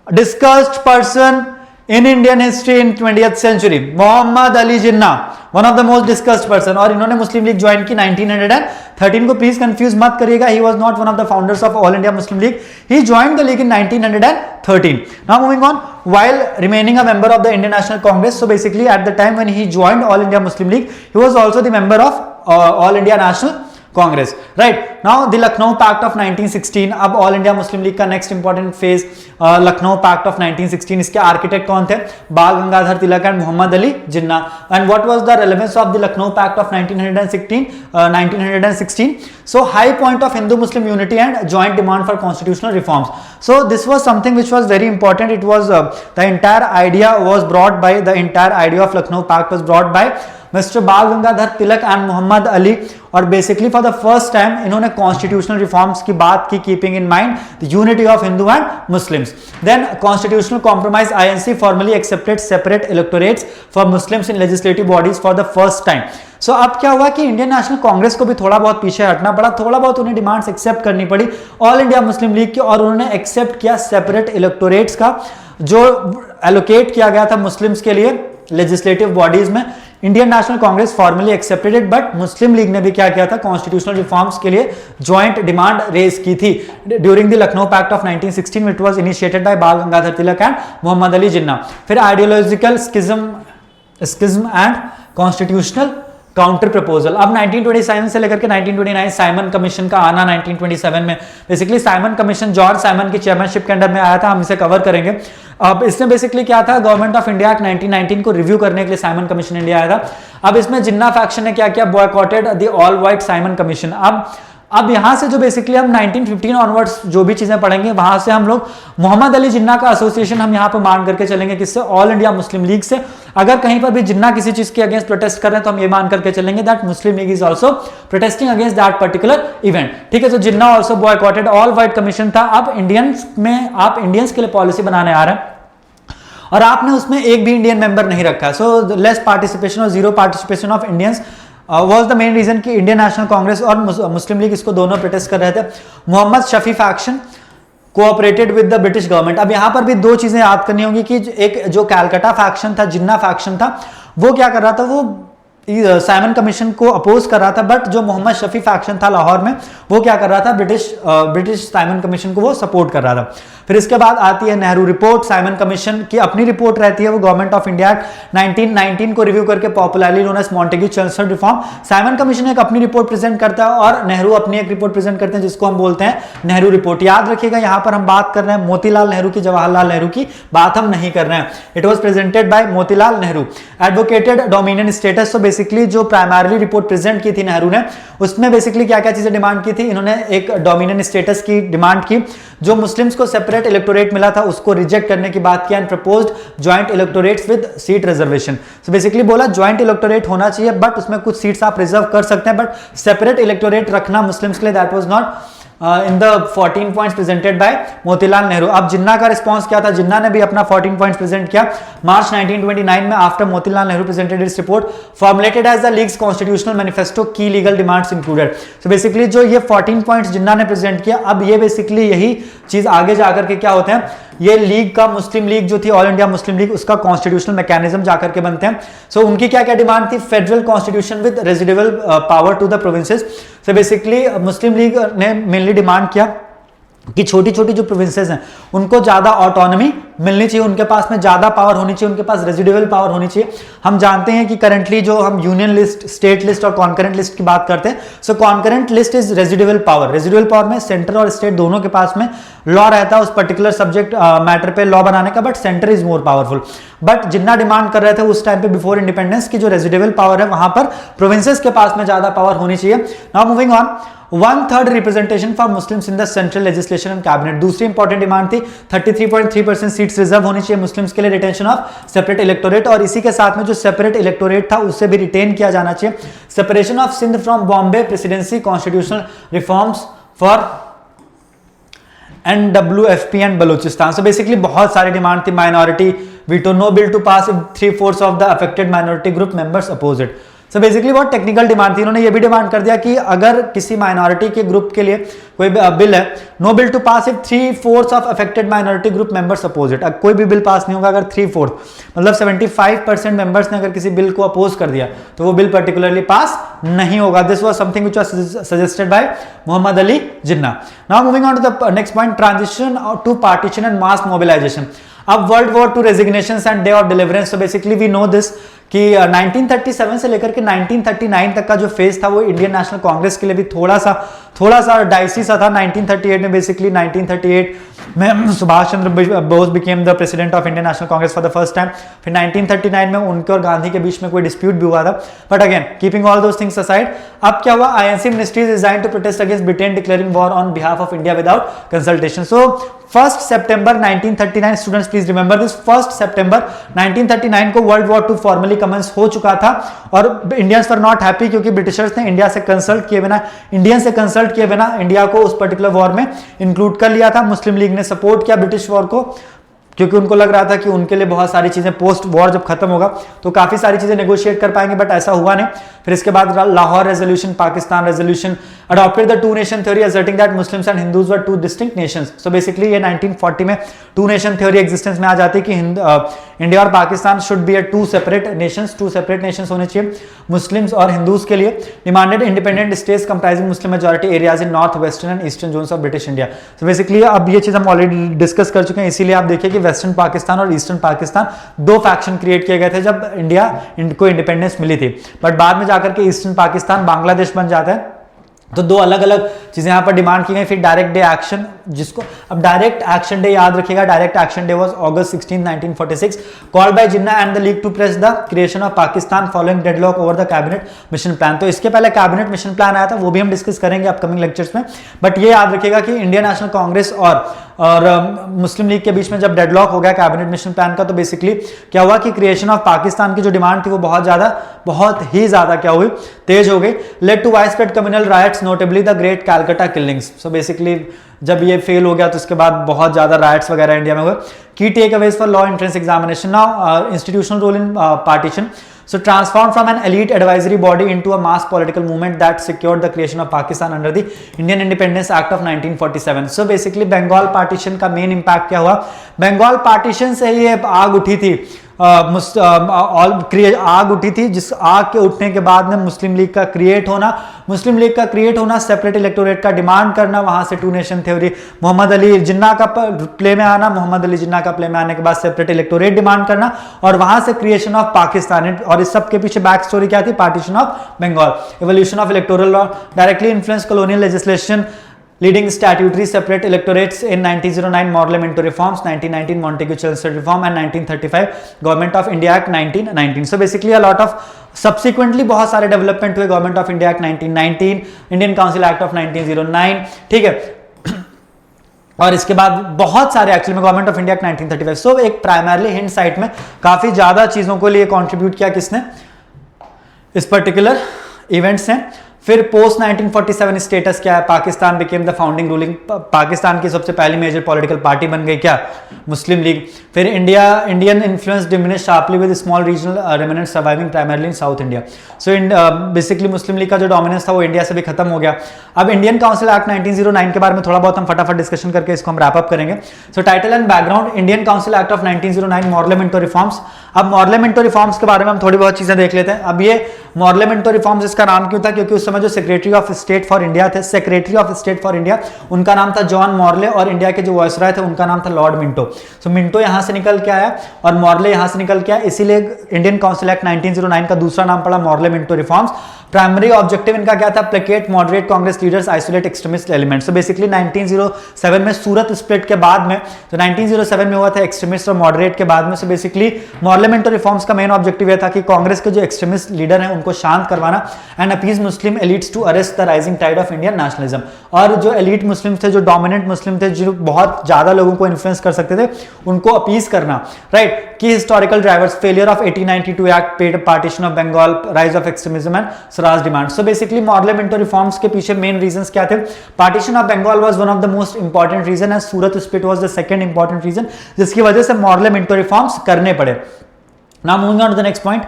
discussed person in Indian history in 20th century. Mohammad Ali Jinnah, one of the most discussed person. और इन्होंने मुस्लिम लीग ज्वाइन की 1913 को. प्लीज कंफ्यूज मत करिएगा, he was not one of the founders of All India Muslim League. He joined the league in 1913. Now moving on, while remaining a member of the Indian National Congress. So basically at the time when he joined All India Muslim League, he was also the member of All India National Congress. Right now the Lucknow pact of 1916. अब All India Muslim League का next important phase Lucknow pact of 1916. इसके architect कौन थे? Bal Gangadhar Tilak and Mohammad Ali Jinnah. And what was the relevance of the Lucknow pact of 1916? So high point of Hindu Muslim unity and joint demand for constitutional reforms. So this was something which was very important. It was the entire idea was brought by the entire idea of Lucknow pact was brought by mister Bal Gangadhar Tilak and Mohammad Ali. और basically for the first time इन्होंने constitutional reforms की बात की, keeping in mind the unity of Hindu and Muslims. Then constitutional compromise INC formally accepted separate electorates for Muslims in legislative bodies for the first time. So अब क्या हुआ कि Indian National Congress को भी थोड़ा बहुत पीछे हटना पड़ा, थोड़ा बहुत उन्हें डिमांड्स एक्सेप्ट करनी पड़ी ऑल इंडिया मुस्लिम लीग की, और उन्होंने एक्सेप्ट किया सेपरेट इलेक्टोरेट्स का जो एलोकेट किया गया था मुस्लिम्स के लिए लेजिस्लेटिव बॉडीज में. Indian National Congress formally accepted it, but Muslim League ने भी क्या किया था? कॉन्स्टिट्यूशनल रिफॉर्म्स के लिए जॉइंट डिमांड रेज की थी during the Lucknow pact of 1916 which was initiated by Bal Gangadhar Tilak and Mohammad Ali Jinnah. फिर ideological schism and constitutional counter proposal. अब 1927 से लेकर के 1929 साइमन कमीशन का आना. 1927 में basically Simon commission John Simon की चेयरमैनशिप के अंडर में आया था, हम इसे कवर करेंगे. अब इसमें बेसिकली क्या था? गवर्नमेंट ऑफ इंडिया एक्ट 1919 को रिव्यू करने के लिए साइमन कमीशन इंडिया आया था. अब इसमें जिन्ना फैक्शन ने क्या किया? Boycotted the all white Simon commission. अब यहां से जो बेसिकली हम 1915 ऑनवर्ड्स जो भी चीजें पढ़ेंगे वहां से हम लोग मोहम्मद अली जिन्ना का एसोसिएशन हम यहां पर मान करके चलेंगे. किससे? ऑल इंडिया मुस्लिम लीग से. अगर कहीं पर भी जिन्ना किसी चीज के अगेंस्ट प्रोटेस्ट कर रहे हैं तो हम ये मान करके चलेंगे that Muslim League is also protesting against that particular event. ठीक है, तो Jinnah also boycotted. All white commission था. अब इंडियंस में आप इंडियंस के लिए पॉलिसी बनाने आ रहे हैं और आपने उसमें एक भी इंडियन मेंबर नहीं रखा. सो लेस पार्टिसिपेशन और zero participation of Indians was the main reason कि इंडियन नेशनल कांग्रेस और मुस्लिम लीग इसको दोनों प्रोटेस्ट कर रहे थे। Mohammad Shafi faction cooperated with the British government. अब यहां पर भी दो चीजें याद करनी होंगी कि एक जो कैलकाटा फैक्शन था, जिन्ना फैक्शन था, वो क्या कर रहा था, वो साइमन कमीशन को अपोज कर रहा था, बट जो मोहम्मद शफी फैक्शन था लाहौर में, वो क्या कर रहा था, ब्रिटिश साइमन कमीशन को वो सपोर्ट कर रहा था। फिर इसके बाद आती है नेहरू रिपोर्ट। साइमन कमीशन की अपनी रिपोर्ट रहती है, वो गवर्नमेंट ऑफ इंडिया 1919 को रिव्यू करके popularly known as Montagu Chelmsford reform. Simon Commission एक अपनी रिपोर्ट प्रेजेंट करता है और नेहरू अपनी एक रिपोर्ट प्रेजेंट करते हैं, जिसको हम बोलते हैं नेहरू रिपोर्ट। याद रखिएगा, यहां पर हम बात कर रहे हैं मोतीलाल नेहरू की, जवाहरलाल नेहरू की बात हम नहीं कर रहे हैं। It was presented by Motilal Nehru. Advocated dominion status. तो बेसिकली जो प्राइमरली रिपोर्ट प्रेजेंट की थी नेहरू ने, उसमें बेसिकली क्या क्या चीजें डिमांड की थी, इन्होंने एक डोमिनियन स्टेटस की डिमांड की, जो मुस्लिम्स को सेपरेट इलेक्टोरेट मिला था उसको रिजेक्ट करने की बात की, and proposed joint electorates with seat reservation. So basically बोला ज्वाइंट इलेक्टोरेट होना चाहिए, बट उसमें कुछ सीट्स आप रिजर्व कर सकते हैं, बट सेपरेट इलेक्टोरेट रखना मुस्लिम्स के लिए that was not in the 14 points presented by Motilal Nehru. अब जिन्ना का रिस्पांस क्या था, जिन्ना ने भी अपना 14 पॉइंट्स प्रेजेंट किया मार्च 1929 में, after Motilal Nehru presented its report formulated as the League's constitutional manifesto, key legal demands included. So basically जो ये 14 पॉइंट्स जिन्ना ने प्रेजेंट किया, अब ये बेसिकली यही चीज आगे जाकर के क्या होते हैं, ये लीग का, मुस्लिम लीग जो थी, ऑल इंडिया मुस्लिम लीग, उसका कॉन्स्टिट्यूशनल मैकेनिज्म जाकर के बनते हैं। सो उनकी क्या क्या डिमांड थी, federal constitution with residual power to the provinces. So basically Muslim League ने मेनली डिमांड किया कि छोटी छोटी जो प्रोविंसेस हैं उनको ज्यादा ऑटोनॉमी मिलनी चाहिए, उनके पास में ज्यादा पावर होनी चाहिए, उनके पास रेजिडुअल पावर होनी चाहिए। हम जानते हैं कि करंटली जो हम यूनियन लिस्ट, स्टेट लिस्ट और कॉन्करेंट लिस्ट की बात करते हैं, so concurrent list is residual power. Residual power में सेंटर और स्टेट दोनों के पास में लॉ रहता है उस पर्टिकुलर सब्जेक्ट मैटर पे लॉ बनाने का, but centre is more powerful. But Jinnah demand कर रहे थे उस टाइम पे बिफोर इंडिपेंडेंस की जो रेजिडुअल पावर है वहां पर प्रोविंसेस के पास में ज्यादा पावर होनी चाहिए। Now moving on, 1/3 representation for Muslims in the central legislation and cabinet. दूसरी इंपॉर्टेंट डिमांड थी 33.3% सीट्स रिजर्व होनी चाहिए मुस्लिम्स के लिए, रिटेंशन ऑफ सेपरेट इलेक्टोरेट, और इसी के साथ में जो सेपरेट इलेक्टोरेट था उससे भी रिटेन किया जाना चाहिए। Separation of Sindh from Bombay presidency, constitutional reforms for NWFP and Baluchistan. So basically बहुत सारी डिमांड थी। Minority veto, no bill to pass if 3/4 of the affected minority group members oppose it. So basically बहुत टेक्निकल डिमांड थी। इन्होंने ये भी demand कर दिया कि अगर किसी माइनॉरिटी के ग्रुप के लिए कोई बिल है, no bill to pass if 3/4 of affected minority group members oppose it. कोई भी बिल पास नहीं होगा अगर 3/4 मतलब 75% मेंबर्स ने अगर किसी बिल को अपोज कर दिया तो वो बिल पर्टिकुलरली पास नहीं होगा। This was something which was suggested by Mohammad Ali Jinnah. Now moving on to the next point, transition to partition and mass mobilisation. अब world war two resignations and day of deliverance. So basically we know this कि 1937 से लेकर के 1939 तक का जो phase था वो इंडियन नेशनल कांग्रेस के लिए भी थोड़ा सा डाइसी सा था। 1938 में बेसिकली 1938 में Subhash Chandra Bose became the president of Indian National Congress for the first time. फिर 1939 में उनके और गांधी के बीच में कोई डिस्प्यूट भी हुआ था, but again keeping all those things aside, अब क्या हुआ, INC ministry resign to protest against Britain declaring war on behalf of India without consultation. So 1 सितंबर 1939, स्टूडेंट्स प्लीज रिमेंबर दिस, 1 सितंबर 1939 को वर्ल्ड वॉर 2 फॉर्मली कमेंस हो चुका था और इंडियंस वर नॉट हैप्पी क्योंकि ब्रिटिशर्स ने इंडिया से कंसल्ट किए बिना, इंडियन से कंसल्ट किए बिना इंडिया को उस पर्टिकुलर वॉर में इंक्लूड कर लिया था। मुस्लिम लीग ने सपोर्ट किया ब्रिटिश वॉर को क्योंकि उनको लग रहा था कि उनके लिए बहुत सारी चीजें पोस्ट वॉर जब खत्म होगा तो काफी सारी चीजें नेगोशिएट कर पाएंगे, बट ऐसा हुआ नहीं। फिर इसके बाद Lahore resolution, Pakistan resolution adopted the two nation theory asserting that Muslims and Hindus were two distinct nations. So basically ये 1940 में two nation theory existence में आ जाती है कि इंडिया और Pakistan should be a two separate nations होने चाहिए मुस्लिम्स और हिंदूज के लिए। demanded independent states comprising Muslim majority areas in north western and eastern zones of British India. So basically अब ये चीज हम ऑलरेडी डिस्कस कर चुके हैं, इसीलिए आप देखिए कि वेस्टर्न पाकिस्तान और ईस्टर्न पाकिस्तान दो फैक्शन क्रिएट किए गए थे जब इंडिया को इंडिपेंडेंस मिली थी, बट बाद में जाकर के ईस्टर्न पाकिस्तान बांग्लादेश बन जाता है। तो दो अलग अलग चीजें यहां पर डिमांड की गई। फिर डायरेक्ट डे एक्शन, जिसको अब डायरेक्ट एक्शन डे याद रखिएगा, direct action day was August 16, 1946 called by Jinnah and the League to press the creation of Pakistan following deadlock over the cabinet mission plan. तो इसके पहले कैबिनेट मिशन प्लान आया था, वो भी हम डिस्कस करेंगे अपकमिंग लेक्चर्स में, बट ये याद रखिएगा कि इंडियन नेशनल कांग्रेस और मुस्लिम लीग के बीच में जब डेडलॉक हो गया कैबिनेट मिशन प्लान का, तो बेसिकली क्या हुआ कि क्रिएशन ऑफ पाकिस्तान की जो डिमांड थी वो बहुत ही ज्यादा क्या हुई, तेज हो गई। Led to widespread communal riots notably the great Calcutta killings. So basically जब ये फेल हो गया तो उसके बाद बहुत ज्यादा राइट्स वगैरह इंडिया में हुए। Key takeaways for law entrance examination. Now institutional role in partition. So transformed from an elite advisory body into a mass political movement that secured the creation of Pakistan under the Indian Independence Act of 1947. So basically Bengal partition का main impact क्या हुआ, Bengal partition से ये आग उठी थी, आग उठी थी, जिस आग के उठने के बाद में मुस्लिम लीग का क्रिएट होना, सेपरेट इलेक्टोरेट का डिमांड करना, वहां से two nation theory, Mohammad Ali Jinnah का प्ले में आना, मोहम्मद अली जिन्ना का प्ले में आने के बाद सेपरेट इलेक्टोरेट डिमांड करना, और वहां से क्रिएशन ऑफ पाकिस्तान। और इस सब के पीछे बैक स्टोरी क्या थी, partition of Bengal, evolution of electoral law, directly influence colonial legislation, leading statutory separate electorates in 1909 Morley Minto reforms, 1919 Montagu-Chelmsford reform and 1935 Government of India Act 1919. So basically a lot of subsequently बहुत सारे development हुए, government of India Act 1919, Indian Council Act of 1909, ठीक है, और इसके बाद बहुत सारे एक्चुअली में गवर्नमेंट ऑफ इंडिया एक्ट 1935। सो एक प्राइमरली हिंट साइट में काफी ज्यादा चीजों को लिए कंट्रीब्यूट किया किसने, इस पर्टिकुलर इवेंट्स ने। फिर पोस्ट 1947 स्टेटस क्या है, Pakistan became the founding ruling, Pakistan की सबसे पहली मेजर पॉलिटिकल पार्टी बन गई क्या, मुस्लिम लीग। फिर Indian influence diminish sharply with small regional remnant surviving primarily in south India. So basically Muslim League का जो डोमिनेंस था वो इंडिया से भी खत्म हो गया। अब इंडियन काउंसिल एक्ट 1909 के बारे में थोड़ा बहुत हम फटाफट डिस्कशन करके इसको हम रैप अप करेंगे। सो title and background, Indian Council Act of 1909 Morley Minto reforms. अब मॉर्ले मिंटो रिफॉर्म्स के बारे में हम थोड़ी बहुत चीजें देख लेते हैं। अब ये मॉर्ले मिंटो रिफॉर्म्स इसका नाम क्यों था, क्योंकि उस समय जो secretary of state for India थे, secretary of state for India, उनका नाम था जॉन मॉर्ले, और इंडिया के जो वायसराय थे उनका नाम था लॉर्ड मिंटो। सो मिंटो यहां से निकल के आया और मॉर्ले यहां से निकल के आया, इसीलिए इंडियन काउंसिल एक्ट 1909 का दूसरा नाम पड़ा Morley Minto reforms. Primary objective इनका क्या था, placket moderate Congress leaders, isolate extremist elements. So basically 1907 में सूरत स्प्लिट के बाद में, तो 1907 में हुआ था एक्सट्रीमिस्ट और मॉडरेट के बाद में। सो बेसिकली मॉर्ले मिंटो रिफॉर्म्स का मेन ऑब्जेक्टिव यह था कि कांग्रेस के जो एक्सट्रीमिस्ट लीडर हैं उनको शांत करवाना and appease Muslim elites to arrest the rising tide of Indian nationalism. और जो एलिट मुस्लिम थे, जो डोमिनेंट मुस्लिम थे, जो बहुत ज्यादा लोगों को इन्फ्लुएंस कर सकते थे, उनको अपीज करना, right. Key historical drivers, failure of 1892 act, पेड partition of Bengal, rise of extremism and swaraj demand. So basically Morley Minto reforms के पीछे मेन रीजंस क्या थे, partition of Bengal was one of the most important reason and Surat split was the second important reason, जिसकी वजह से Morley Minto reforms करने पड़े। Now moving on to the next point,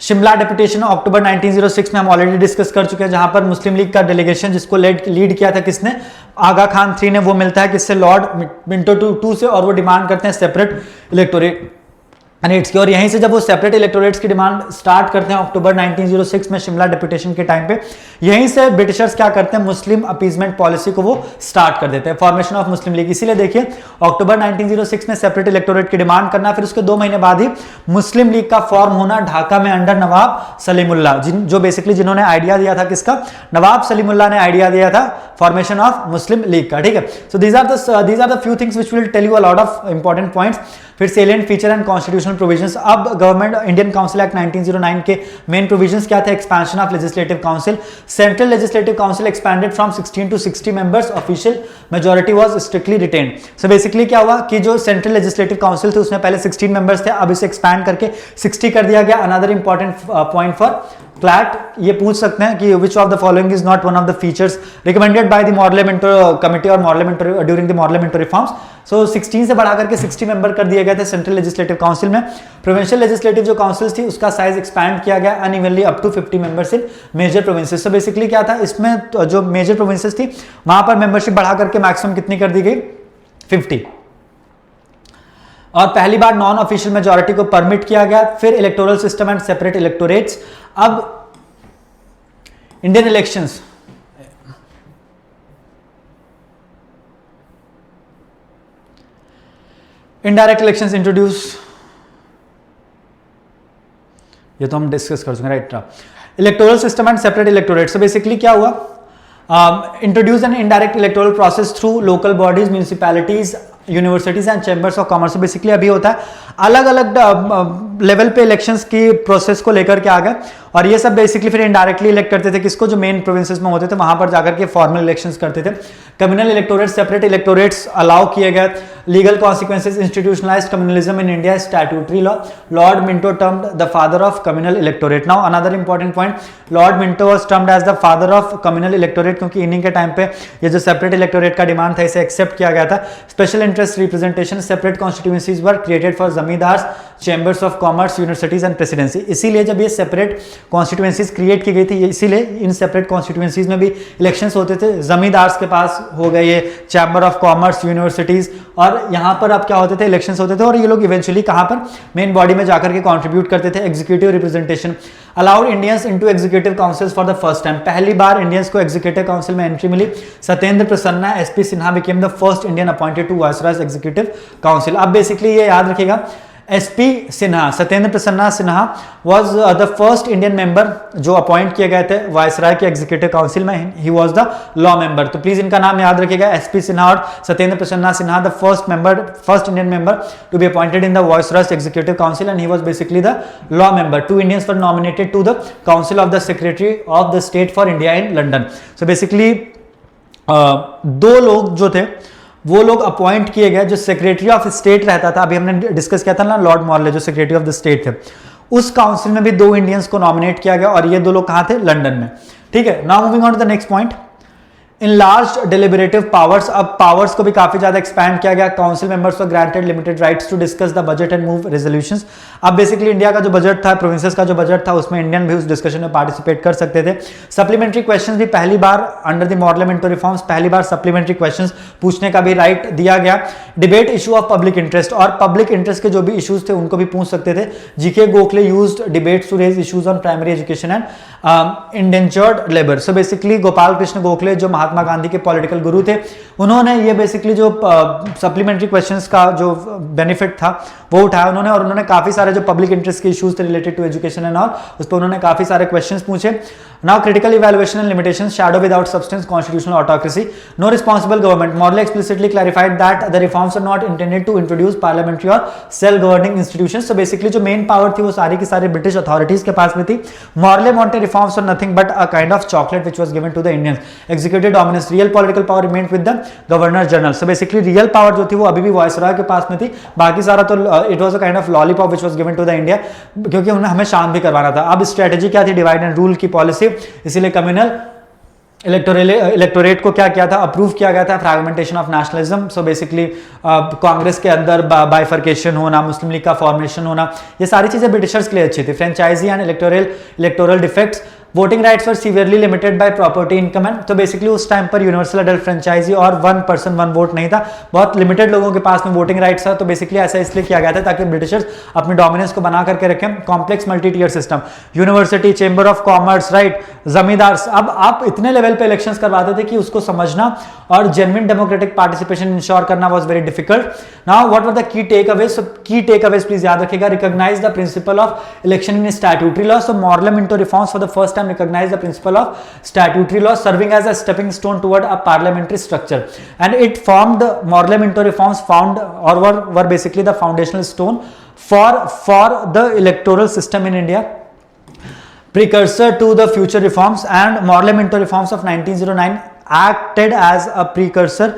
Shimla deputation October 1906 में हम ऑलरेडी डिस्कस कर चुके हैं, जहां पर मुस्लिम लीग का डेलीगेशन जिसको लीड किया था किसने, आगा खान III ने, वो मिलता है किससे, लॉर्ड मिंटो टू से, और वो डिमांड करते हैं सेपरेट इलेक्टोरेट की। और यहीं से जब वो सेपरेट इलेक्टोरेट्स की डिमांड स्टार्ट करते हैं अक्टूबर 1906 में शिमला डेपुटेशन के टाइम पे, यहीं से ब्रिटिशर्स क्या करते हैं, मुस्लिम अपीजमेंट पॉलिसी को वो स्टार्ट कर देते हैं, फॉर्मेशन ऑफ मुस्लिम लीग। इसीलिए देखिए अक्टूबर 1906 में सेपरेट इलेक्टोरेट की डिमांड करना, फिर उसके 2 महीने बाद ही मुस्लिम लीग का फॉर्म होना ढाका में अंडर नवाब सलीमुल्लाह, जो बेसिकली जिन्होंने आइडिया दिया था किसका, नवाब सलीमुल्लाह ने आइडिया दिया था फॉर्मेशन ऑफ मुस्लिम लीग का, ठीक है। So these are the few things which will tell you a lot of important points. फिर salient feature and constitutional provisions. अब गवर्नमेंट इंडियन काउंसिल एक्ट 1909 के मेन प्रोविजंस क्या थे, expansion of legislative council, central legislative council expanded from 16 to 60 members, official majority was strictly retained. So basically क्या हुआ कि जो central legislative council थे उसमें पहले 16 मेंबर्स थे, अब इसे एक्सपैंड करके 60 कर दिया गया। Another important point for CLAT, ये पूछ सकते हैं कि which of the following is not one of the features recommended by the Morley Minto committee और Morley Minto during the Morley Minto reforms. So 16 से बढ़ा करके 60 मेंबर कर दिए गए थे सेंट्रल लेजिस्लेटिव काउंसिल में। प्रोविंशियल लेजिस्लेटिव जो काउंसिल्स थी उसका साइज एक्सपैंड किया गया unevenly up to 50 members in major provinces. So basically क्या था इसमें, जो मेजर प्रोविंसेस थी वहां पर मेंबरशिप बढ़ा करके मैक्सिमम कितनी कर दी गई, 50। और पहली बार नॉन ऑफिशियल मेजॉरिटी को परमिट किया गया। फिर electoral system and separate electorates. अब Indian elections, indirect elections introduce, ये तो हम डिस्कस कर चुके हैं, right. Electoral system and separate electorate. So basically क्या हुआ, introduce an indirect electoral process through local bodies, municipalities, universities and chambers of commerce. Basically अभी होता है अलग अलग लेवल पे इलेक्शंस की प्रोसेस को लेकर के आ गए, और ये सब बेसिकली फिर इनडायरेक्टली इलेक्ट करते थे किसको, जो मेन प्रोविंसेस में होते थे वहां पर जाकर के फॉर्मल इलेक्शंस करते थे। Communal electorate, separate electorates allow किए गए। Legal consequences, institutionalised communalism in India, statutory law. Lord Minto termed the father of communal electorate. Now another important point, Lord Minto was termed as the father of communal electorate, क्योंकि इन्हीं के time पे ये जो separate electorate का demand था इसे accept किया गया था। Special interest representation, separate constituencies were created for zamindars, chambers of commerce, universities and presidency. इसीलिए जब ये सेपरेट कॉन्स्टिट्यूएंसीज क्रिएट की गई थी, इसीलिए इन सेपरेट कॉन्स्टिट्यूएंसीज में भी इलेक्शंस होते थे। जमींदार्स के पास हो गए ये चैम्बर ऑफ कॉमर्स, यूनिवर्सिटीज, और यहाँ पर अब क्या होते थे, इलेक्शंस होते थे, और ये लोग इवेंचुअली कहाँ पर, मेन बॉडी में जाकर के कॉन्ट्रीब्यूट करते थे। Executive representation allowed Indians into executive councils for the first time. पहली बार इंडियंस को एग्जीक्यूटिव काउंसिल में एंट्री मिली। Satyendra Prasanna, SP Sinha became the first Indian appointed to viceroy's executive council. अब बेसिकली ये याद रखिएगा, SP Sinha, Satyendra Prasanna Sinha was the first Indian member जो अपॉइंट किए गए थे वायसराय के एग्जीक्यूटिव काउंसिल में। He was the law member. तो प्लीज इनका नाम याद रखिएगा, एसपी सिन्हा और Satyendra Prasanna Sinha, the first Indian member to be appointed in the viceroy's executive council, and he was basically the law member. 2 Indians were nominated to the council of the secretary of the state for India in London. So basically 2 लोग जो थे वो लोग appoint किए गए। जो secretary of state रहता था, अभी हमने डिस्कस किया था ना, लॉर्ड मॉर्ले जो सेक्रेटरी ऑफ द स्टेट थे, उस काउंसिल में भी 2 इंडियंस को नॉमिनेट किया गया, और ये 2 लोग कहां थे, लंदन में। ठीक है, now moving on to the next point, enlarged deliberative powers। अब पावर्स को भी काफी ज्यादा एक्सपैंड किया गया। Council members were granted limited rights to discuss the budget and move resolutions. अब बेसिकली इंडिया का जो बजट था, प्रोविंसेस का जो बजट था, उसमें इंडियन भी उस डिस्कशन में पार्टिसिपेट कर सकते थे। सप्लीमेंट्री क्वेश्चंस भी पहली बार अंडर द मॉडल रिफॉर्म्स, पहली बार सप्लीमेंट्री क्वेश्चंस पूछने का भी राइट दिया गया। Debate issue of public interest, और पब्लिक इंटरेस्ट के जो भी इश्यूज थे उनको भी पूछ सकते थे। GK Gokhale used debates to raise issues on primary education and indentured labour. So basically Gopal Krishna Gokhale जो महात्मा गांधी के पॉलिटिकल गुरु थे, उन्होंने ये बेसिकली जो सप्लीमेंट्री क्वेश्चंस का जो बेनिफिट था वो उठाया उन्होंने, और उन्होंने काफी सारे जो पब्लिक इंटरेस्ट के इश्यूज थे related to education and all, उस पर उन्होंने काफी सारे क्वेश्चंस पूछे। Now critical evaluation and limitations, shadow without substance, constitutional autocracy, no responsible government. Morley explicitly clarified that the reforms are not intended to introduce parliamentary और self governing institutions. So basically जो main power थी वो सारी की सारी British authorities के पास में थी। Morley wanted reforms were nothing but a kind of chocolate which was given to the Indians. Executive dominance, real political power remained with the governor general. So basically real power जो थी वो अभी भी viceroy के पास में थी, बाकी सारा तो it was a kind of lollipop which was given to the India, क्योंकि उन्हें हमें शांत भी करवाना था। अब स्ट्रेटजी क्या थी, डिवाइड एंड रूल की पॉलिसी, इसीलिए कम्युनल इलेक्टोरेट को क्या किया था, अप्रूव किया गया था fragmentation of nationalism. So basically Congress के अंदर बाइफर्केशन होना, मुस्लिम लीग का फॉर्मेशन होना, ये सारी चीजें ब्रिटिशर्स के लिए अच्छी थी। Franchise and electoral defects, voting rights were severely limited by property income and. तो बेसिकली उस टाइम पर यूनिवर्सल अडल्ट फ्रेंचाइजी और 1 पर्सन 1 वोट नहीं था, बहुत लिमिटेड लोगों के पास में वोटिंग राइट्स था। तो बेसिकली ऐसा इसलिए किया गया था ताकि ब्रिटिशर्स अपनी डोमिनेंस को बना करके रखें। Complex multi tier system, university, chamber of commerce, right, zamindar. अब आप इतने लेवल पे इलेक्शंस करवाते थे कि उसको समझना और जेन्युइन डेमोक्रेटिक पार्टिसिपेशन इंश्योर करना was very difficult. Now what were the key takeaways? So key takeaways please याद रखिएगा, recognise the principle of election in statutory law. So Morley Minto reforms for the first time recognise the principle of statutory law serving as a stepping stone toward a parliamentary structure, and it formed the Morley Minto reforms found or were basically the foundational stone for the electoral system in India, precursor to the future reforms. And Morley Minto reforms of 1909 acted as a precursor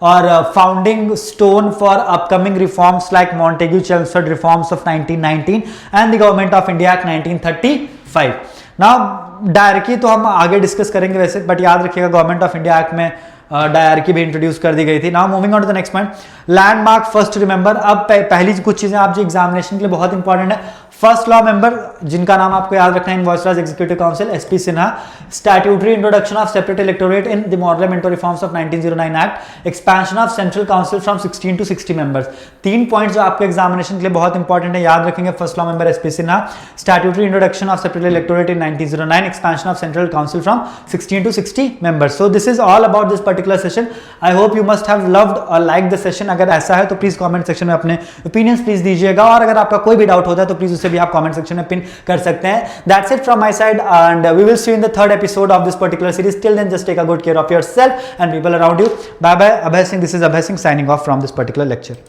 or a founding stone for upcoming reforms like Montagu-Chelmsford reforms of 1919 and the Government of India Act 1935. Now diarchy तो हम आगे discuss करेंगे वैसे, but याद रखिएगा government of India act में diarchy भी introduce कर दी गई थी। Now moving on to the next point, landmark first remember. अब पहली कुछ चीजें आप जो एग्जामिनेशन के लिए बहुत इंपॉर्टेंट है, फर्स्ट लॉ मेंबर जिनका नाम आपको याद रखना है in viceroy's executive council, SP Sinha. Statutory introduction of separate electorate in the Morley Minto reforms of 1909 act, expansion of central council from 16 to 60 members. 3 point जो आपके एग्जामिनेशन के लिए बहुत इंपॉर्टेंट है, याद रखेंगे। First law member SP Sinha, statutory introduction of separate electorate in 1909, expansion of central council from 16 to 60 members. So this is all about this particular session. I hope you must have loved और like the session. अगर ऐसा है तो please comment section में अपने opinions please दीजिएगा, और अगर आपका कोई भी डाउट होता है तो प्लीज उसे भी आप कमेंट सेक्शन में पिन कर सकते हैं। That's it from my side, and we will see you in the 3rd episode of this particular series. Till then, just take a good care of yourself and people around you. Bye bye. Abhay Singh, this is Abhay Singh signing off from this particular lecture.